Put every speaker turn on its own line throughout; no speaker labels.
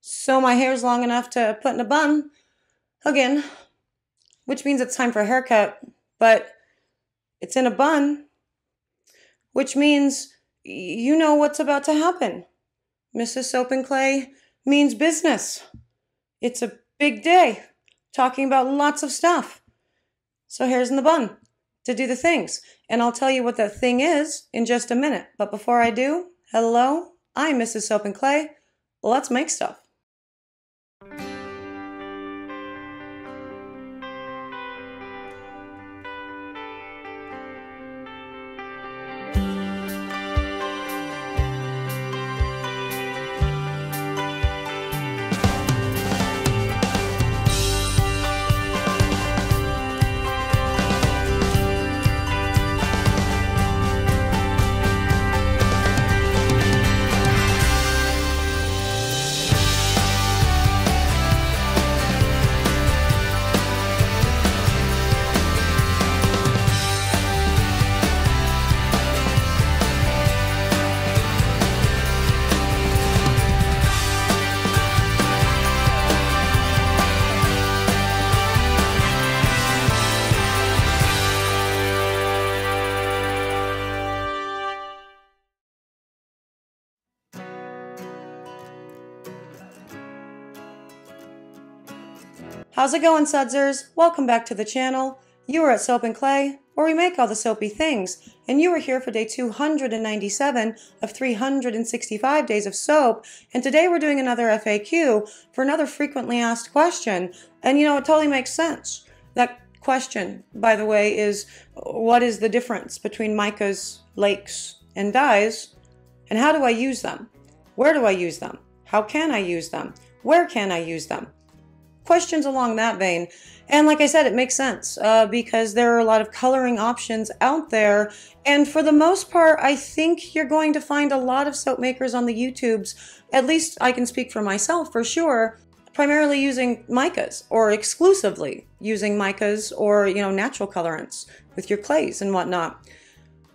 So my hair's long enough to put in a bun again, which means it's time for a haircut, but it's in a bun, which means you know what's about to happen. Mrs. Soap and Clay means business. It's a big day, talking about lots of stuff. So hair's in the bun to do the things, and I'll tell you what that thing is in just a minute. But before I do, hello, I'm Mrs. Soap and Clay. Let's make stuff. How's it going, Sudsers? Welcome back to the channel. You are at Soap and Clay, where we make all the soapy things, and you are here for day 297 of 365 days of soap, and today we're doing another FAQ for another frequently asked question, and you know, it totally makes sense. That question, by the way, is what is the difference between micas, lakes, and dyes, and how do I use them? Where do I use them? How can I use them? Where can I use them? Questions along that vein. And like I said, it makes sense because there are a lot of coloring options out there. And for the most part, I think you're going to find a lot of soap makers on the YouTubes, at least I can speak for myself for sure, primarily using micas or exclusively using micas or, you know, natural colorants with your clays and whatnot.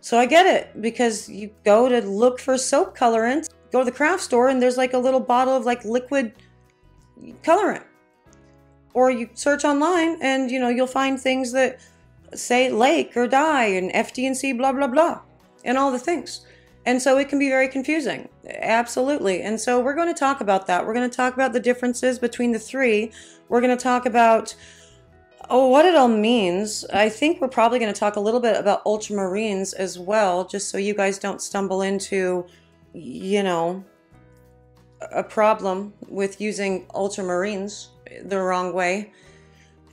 So I get it, because you go to look for soap colorants, go to the craft store and there's like a little bottle of like liquid colorant. Or you search online and, you know, you'll find things that say lake or dye and FD&C blah, blah, blah, and all the things. And so it can be very confusing. Absolutely. And so we're going to talk about that. We're going to talk about the differences between the three. We're going to talk about, what it all means. I think we're probably going to talk a little bit about ultramarines as well, just so you guys don't stumble into, you know, a problem with using ultramarines the wrong way.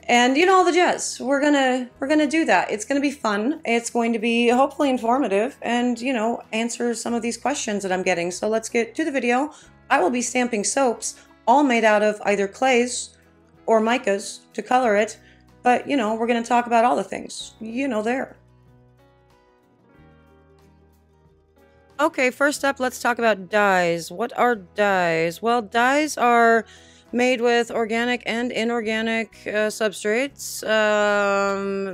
And you know, all the jazz. We're gonna do that. It's gonna be fun. It's going to be hopefully informative and, you know, answer some of these questions that I'm getting. So let's get to the video. I will be stamping soaps, all made out of either clays or micas to color it. But, you know, we're gonna talk about all the things, you know, there. Okay, first up, let's talk about dyes. What are dyes? Well, dyes are made with organic and inorganic substrates,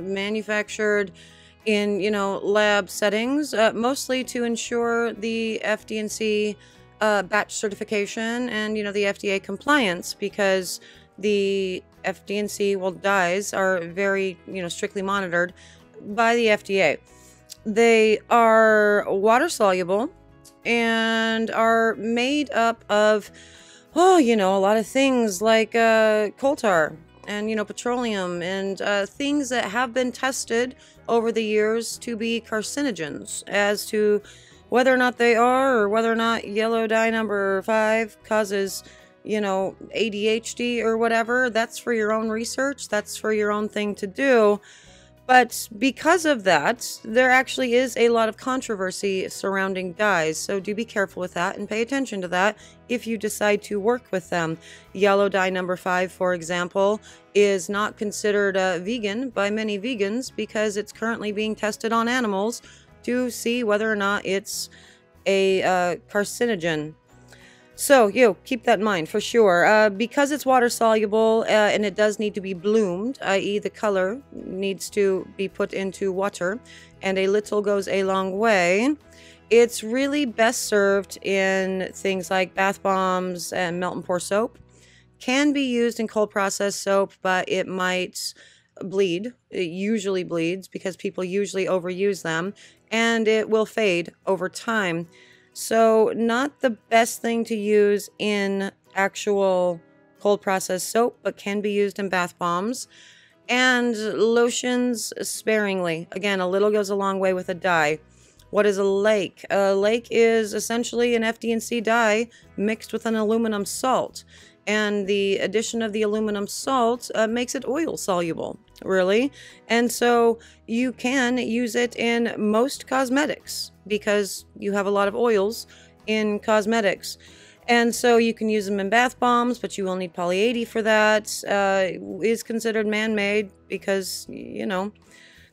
manufactured in, you know, lab settings, mostly to ensure the FD&C batch certification and, you know, the FDA compliance, because the FD&C, well, dyes are very, you know, strictly monitored by the FDA. They are water soluble and are made up of, you know, a lot of things like coal tar and, you know, petroleum and things that have been tested over the years to be carcinogens. As to whether or not they are, or whether or not yellow dye number 5 causes, you know, ADHD or whatever, that's for your own research. That's for your own thing to do. But because of that, there actually is a lot of controversy surrounding dyes, so do be careful with that and pay attention to that if you decide to work with them. Yellow dye number 5, for example, is not considered vegan by many vegans because it's currently being tested on animals to see whether or not it's a carcinogen. So, keep that in mind for sure. Because it's water soluble and it does need to be bloomed, i.e. the color needs to be put into water, and a little goes a long way, It's really best served in things like bath bombs and melt and pour soap. Can be used in cold process soap, but it might bleed. It usually bleeds because people usually overuse them, and it will fade over time. So not the best thing to use in actual cold process soap, but can be used in bath bombs. And lotions sparingly. Again, a little goes a long way with a dye. What is a lake? A lake is essentially an FD&C dye mixed with an aluminum salt. And the addition of the aluminum salt makes it oil soluble, really. And so you can use it in most cosmetics because you have a lot of oils in cosmetics. And so you can use them in bath bombs, but you will need poly-80 for that. Is considered man-made because, you know,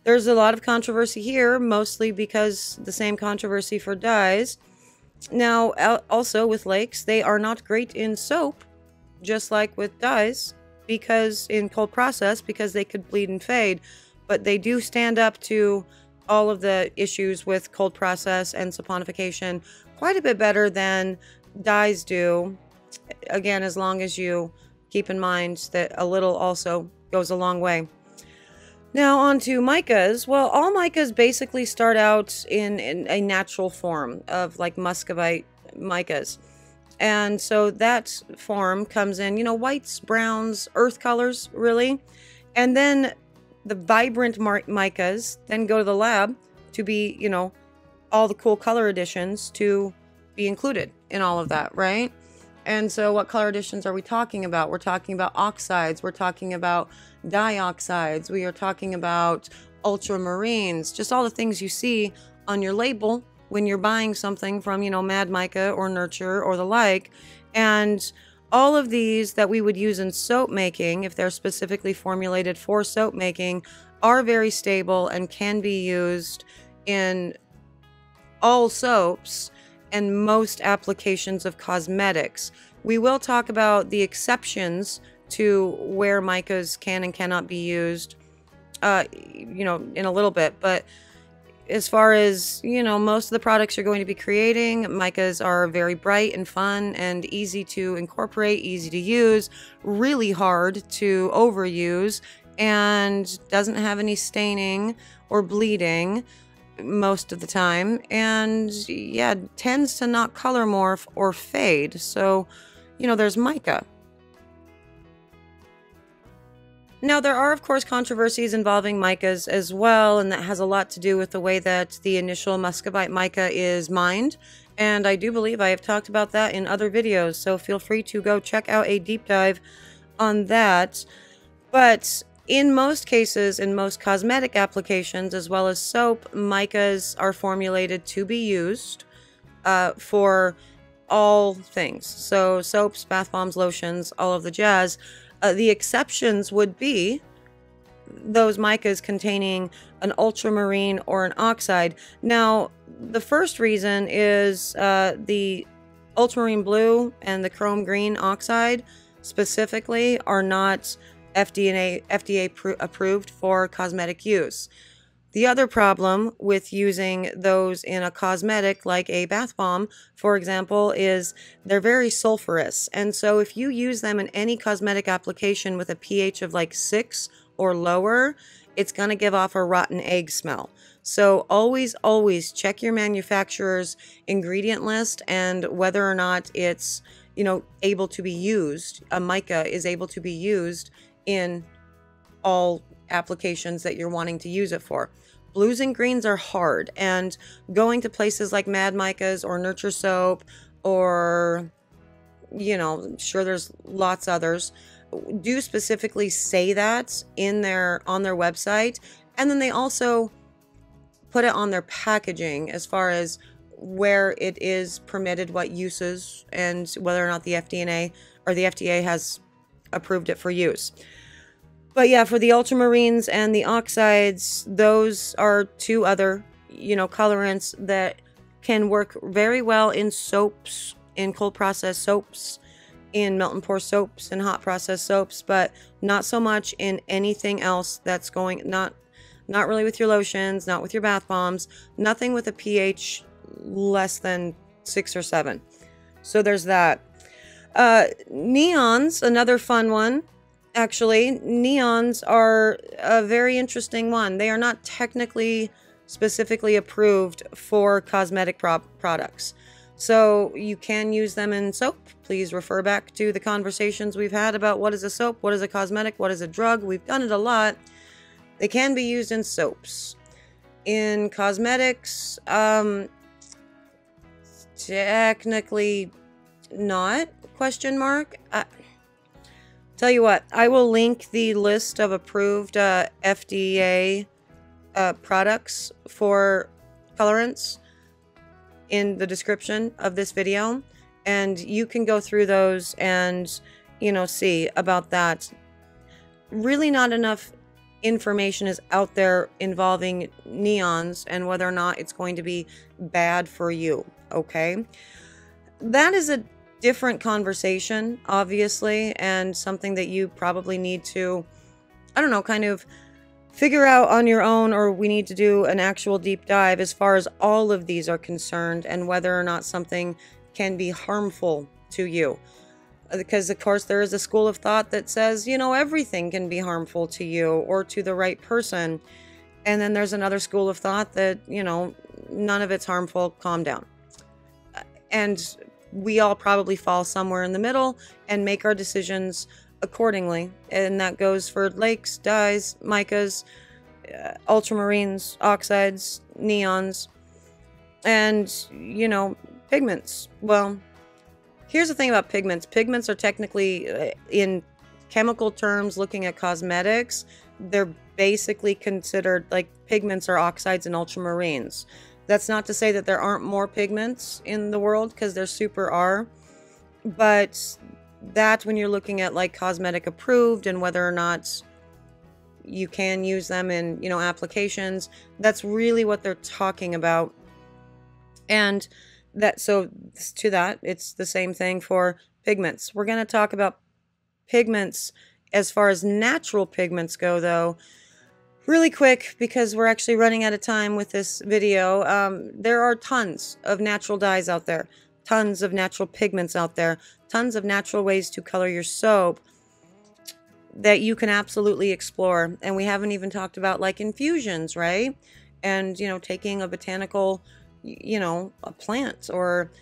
there's a lot of controversy here, mostly because the same controversy for dyes. Now, also with lakes, they are not great in soap, just like with dyes, because in cold process, because they could bleed and fade. But they do stand up to all of the issues with cold process and saponification quite a bit better than dyes do. Again, as long as you keep in mind that a little also goes a long way. Now on to micas. Well, all micas basically start out in a natural form of like muscovite micas. And so that form comes in, you know, whites, browns, earth colors, really. And then the vibrant micas then go to the lab to be, you know, all the cool color additions to be included in all of that, right? And so what color additions are we talking about? We're talking about oxides. We're talking about dioxides. We are talking about ultramarines, just all the things you see on your label when you're buying something from, you know, Mad Mica or Nurture or the like. And all of these that we would use in soap making, if they're specifically formulated for soap making, are very stable and can be used in all soaps and most applications of cosmetics. We will talk about the exceptions to where micas can and cannot be used, you know, in a little bit. But as far as, you know, most of the products you're going to be creating, micas are very bright and fun and easy to incorporate, easy to use, really hard to overuse, and doesn't have any staining or bleeding most of the time, and yeah, tends to not color morph or fade. So, you know, there's mica. Now, there are, of course, controversies involving micas as well, and that has a lot to do with the way that the initial muscovite mica is mined. And I do believe I have talked about that in other videos, so feel free to go check out a deep dive on that. But in most cases, in most cosmetic applications, as well as soap, micas are formulated to be used for all things. So soaps, bath bombs, lotions, all of the jazz. The exceptions would be those micas containing an ultramarine or an oxide. Now, the first reason is the ultramarine blue and the chrome green oxide specifically are not FDA approved for cosmetic use. The other problem with using those in a cosmetic like a bath bomb, for example, is they're very sulfurous. And so if you use them in any cosmetic application with a pH of like 6 or lower, it's going to give off a rotten egg smell. So always, always check your manufacturer's ingredient list and whether or not it's, you know, able to be used. A mica is able to be used in all applications that you're wanting to use it for. Blues and greens are hard, and going to places like Mad Micas or Nurture Soap or, you know, I'm sure there's lots others, do specifically say that in on their website, and then they also put it on their packaging as far as where it is permitted, what uses, and whether or not the FDA has approved it for use. But yeah, for the ultramarines and the oxides, those are two other, you know, colorants that can work very well in soaps, in cold process soaps, in melt and pour soaps and hot process soaps, but not so much in anything else that's not really with your lotions, not with your bath bombs, nothing with a pH less than 6 or 7. So there's that. Neons, another fun one. Actually, neons are a very interesting one. They are not technically specifically approved for cosmetic products. So you can use them in soap. Please refer back to the conversations we've had about what is a soap, what is a cosmetic, what is a drug. We've done it a lot. They can be used in soaps. In cosmetics, technically not, question mark. Tell you what, I will link the list of approved FDA products for colorants in the description of this video, and you can go through those and, you know, see about that. Really not enough information is out there involving neons and whether or not it's going to be bad for you, okay? That is a different conversation, obviously, and something that you probably need to, I don't know, kind of figure out on your own, or we need to do an actual deep dive as far as all of these are concerned and whether or not something can be harmful to you. Because, of course, there is a school of thought that says, you know, everything can be harmful to you or to the right person. And then there's another school of thought that, you know, none of it's harmful, calm down. And we all probably fall somewhere in the middle and make our decisions accordingly. And that goes for lakes, dyes, micas, ultramarines, oxides, neons, and, you know, pigments. Well, here's the thing about pigments. Pigments are technically, in chemical terms, looking at cosmetics, they're basically considered, like, pigments are oxides and ultramarines. That's not to say that there aren't more pigments in the world, because there super are. But that, when you're looking at, like, cosmetic approved and whether or not you can use them in, you know, applications, that's really what they're talking about. And that, so to that, it's the same thing for pigments. We're going to talk about pigments as far as natural pigments go, though, really quick, because we're actually running out of time with this video. There are tons of natural dyes out there, tons of natural pigments out there, tons of natural ways to color your soap that you can absolutely explore. And we haven't even talked about, like, infusions, right? And, you know, taking a botanical, you know, a plant or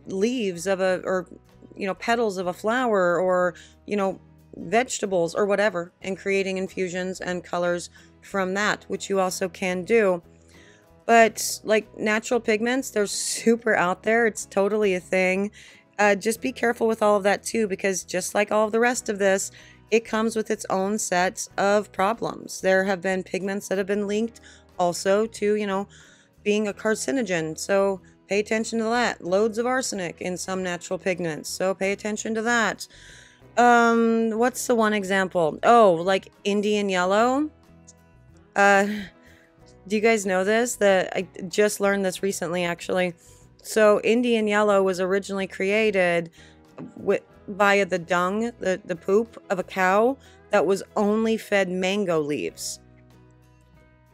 leaves of a, or, you know, petals of a flower, or, you know, vegetables or whatever, and creating infusions and colors from that, which you also can do. But, like, natural pigments, they're super out there. It's totally a thing. Just be careful with all of that too, because just like all of the rest of this, it comes with its own set of problems. There have been pigments that have been linked also to, you know, being a carcinogen, so pay attention to that. Loads of arsenic in some natural pigments, so pay attention to that. What's the one example? Oh, like Indian yellow. Do you guys know this? That I just learned this recently, actually. So Indian yellow was originally created via the dung, the poop of a cow that was only fed mango leaves.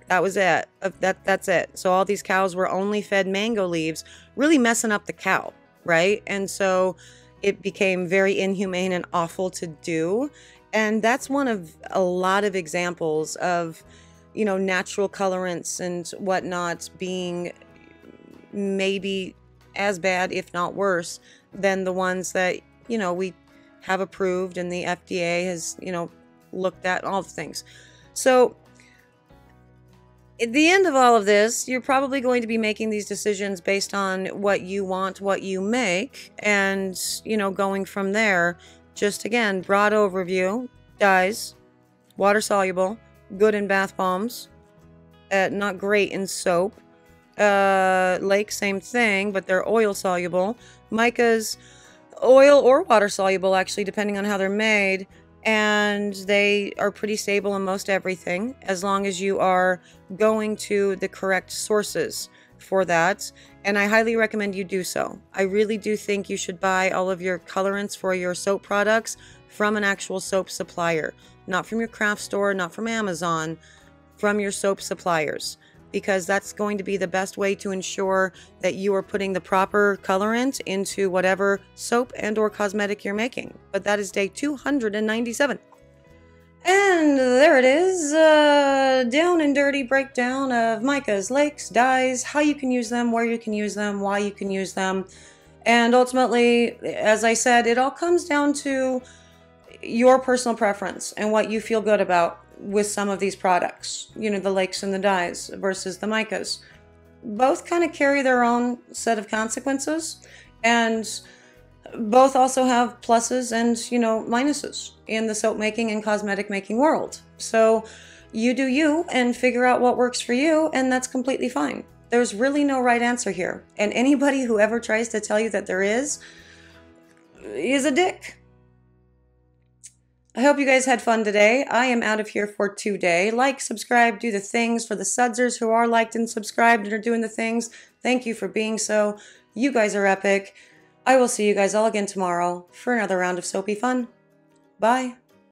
That was it. That's it. So all these cows were only fed mango leaves, really messing up the cow, right? And so it became very inhumane and awful to do. And that's one of a lot of examples of, you know, natural colorants and whatnot being maybe as bad, if not worse, than the ones that, you know, we have approved and the FDA has, you know, looked at, all the things. So at the end of all of this, you're probably going to be making these decisions based on what you want, what you make, and, you know, going from there. Just, again, broad overview: dyes, water soluble, good in bath bombs, not great in soap. Lake, same thing, but they're oil soluble. Micas, oil or water soluble, actually, depending on how they're made. And they are pretty stable in most everything, as long as you are going to the correct sources for that. And I highly recommend you do so. I really do think you should buy all of your colorants for your soap products from an actual soap supplier. Not from your craft store, not from Amazon, from your soap suppliers. because that's going to be the best way to ensure that you are putting the proper colorant into whatever soap and or cosmetic you're making. But that is day 297. And there it is, down and dirty breakdown of micas, lakes, dyes, how you can use them, where you can use them, why you can use them. And ultimately, as I said, it all comes down to your personal preference and what you feel good about with some of these products. You know, the lakes and the dyes versus the micas. Both kind of carry their own set of consequences, and both also have pluses and, you know, minuses in the soap making and cosmetic making world. So you do you and figure out what works for you, and that's completely fine. There's really no right answer here. And anybody who ever tries to tell you that there is a dick. I hope you guys had fun today. I am out of here for today. Like, subscribe, do the things. For the sudsers who are liked and subscribed and are doing the things, thank you for being so. You guys are epic. I will see you guys all again tomorrow for another round of soapy fun. Bye.